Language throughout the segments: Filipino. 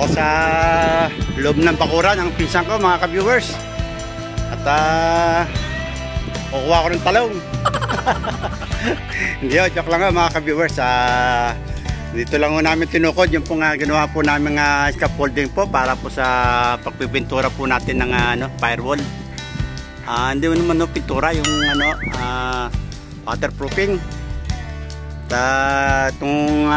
ako sa loob ng bakuran ng pinsan ko, mga ka-viewers. At kukuha ko ng talong. Hindi, joke lang mga ka-viewers. Dito lang po namin tinukod yung pong ginawa po namin scaffolding po para po sa pagpipintura po natin ng firewall. Hindi mo naman pintura yung waterproofing. Itong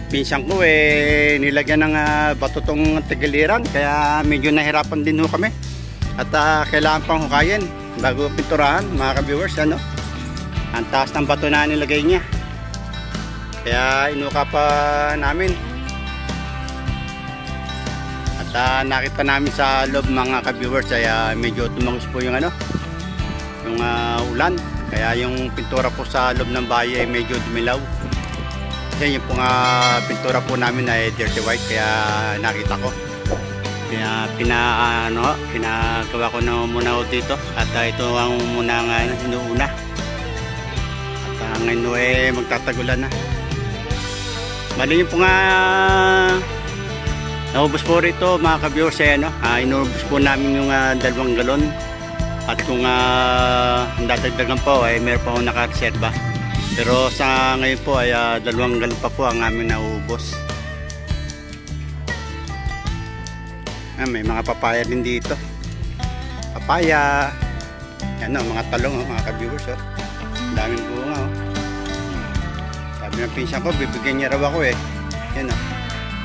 pinsan ko nilagyan ng bato tong tigiliran, kaya medyo nahirapan din ho kami. At kailangan pang hukayin bago pinturahan, mga ka-viewers. Ang taas ng bato na nilagay niya, kaya inuka pa namin. At nakita namin sa loob, mga ka-viewers, ay medyo tumangos po yung yung ulan, kaya yung pintura po sa loob ng bahay ay medyo dumilaw. Kasi yung pong pintura po namin ay dirty white, kaya nakita ko. Kaya pinagawa ko na muna dito. At ito ang muna inuuna. At ngayon magtatagulan na. Mali yung pong naubos po rito, mga ka-viewers. Inubos po namin yung 2 galon. At kung dadagdagan po ay meron pa akong nakareserba. Pero sa ngayon po ay 2 galon pa po ang aming naubos. May mga papaya din dito. Papaya. Yan mga talong, mga ka-viewers. Daming bunga. Sabi ng pinsan ko, bibigyan niya raw ako Yan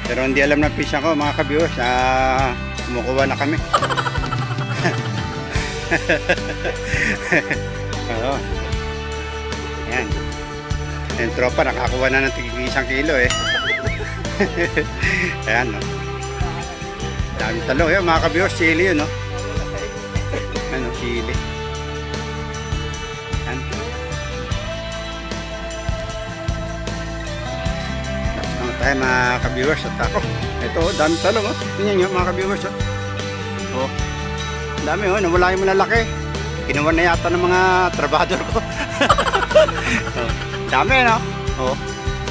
Pero hindi alam ng pinsan ko, mga ka-viewers, kumukuha na kami. Oo. Yan. Yung tropa, nakakuha na ng tig 1 kilo Ayan daming talong yan, mga ka-viewers. Chili yun chili. Yan. Tapos tayo, mga ka-viewers. At ako, ito daming talong tingnan nyo, mga ka-viewers. Dami nawala yung malalaki. Kinuha na yata ng mga trabador ko. Dami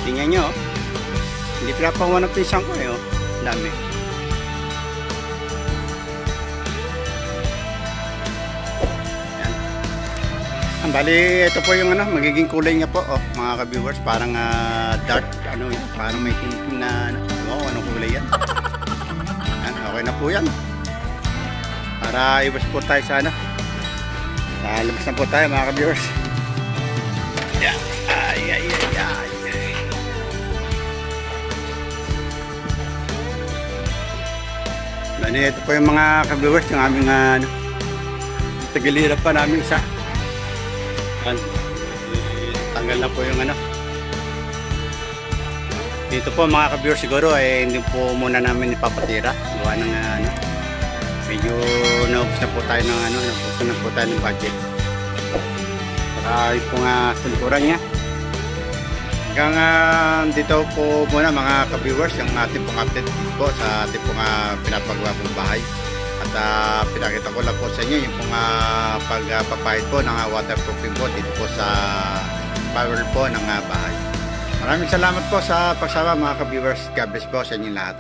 tingnan nyo hindi pinapakuha ng pisang ko dami. Bali, ito po yung magiging kulay niya po mga ka-viewers. Parang dark, parang may tintin na anong kulay yan. Okay na po yan. Para iwas po tayo sa labas na po tayo, mga ka-viewers. Yan. Ay. Bali, ito po yung mga ka-viewers, yung aming tagiliran pa namin isa. Tanggal na po yung dito po, mga ka-viewers. Siguro hindi po muna namin ipapatira. Gawa ng medyo naubos na po tayo ng naubos na po tayo ng budget. Saka yung pong pintura niya. Hanggang dito po muna, mga ka-viewers, yung ating pong update po sa ating pong pinapagawa pong bahay. At pinakita ko lang po sa inyo yung pong pagpapahid po ng waterproofing po dito po sa firewall po ng bahay. Maraming salamat po sa pagsama, mga ka-viewers. God bless po sa inyo lahat.